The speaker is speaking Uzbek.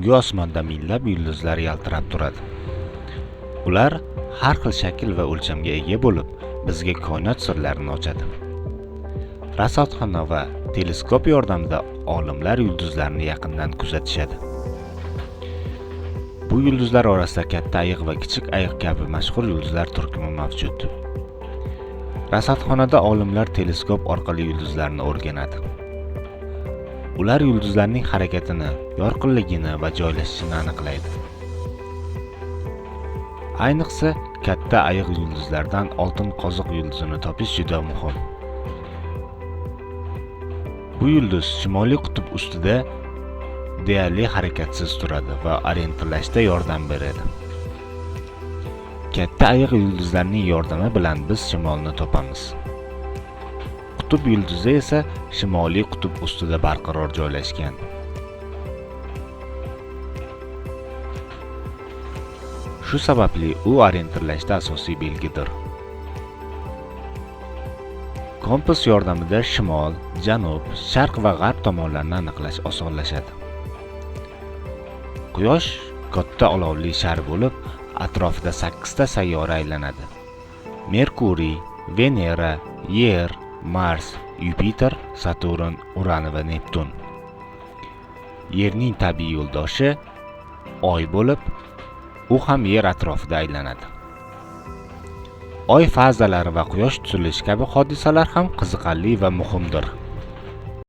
tungi osmonda minglab yulduzlar yaltirab turadi. Ular har xil shakl va o'lchamga ega bo'lib, bizga koinot sirlarini ochadi. Rasadxona va teleskop yordamida olimlar yulduzlarni yaqindan kuzatishadi. Bu yulduzlar orasida katta ayiq va kichik ayiq kabi mashhur yulduzlar turkumi mavjud. Rasadxonada olimlar teleskop orqali yulduzlarni o'rganadi. Ular yulduzlarning harakatini, yorqinligini va joylashishini aniqlaydi. Ayniqsa, katta ayiq yulduzlardan oltin qoziq yulduzini topish juda muhim. Bu yulduz Shimoliy qutb ustida deyarli harakatsiz turadi va orientirlashda yordam beradi. Katta ayiq yulduzlarning yordami bilan biz shimolni topamiz. Qutb yulduzi esa Shimoliy qutb ustida barqaror joylashgan. Shu sababli u orientirlashda asosiy belgidir. Kompas yordamida shimol, janub, sharq va g'arb tomonlarni aniqlash osonlashadi. Quyosh katta olovli shar bo'lib, atrofida 8 ta sayyora aylanadi. Merkuriy, Venera, Yer, Mars, Yupiter, Saturn, Uran va Neptun. Yerning tabiiy yo'ldoshi Oy bo'lib, u ham Yer atrofida aylanadi. Oy fazalari va quyosh tutilishi kabi hodisalar ham qiziqarli va muhimdir.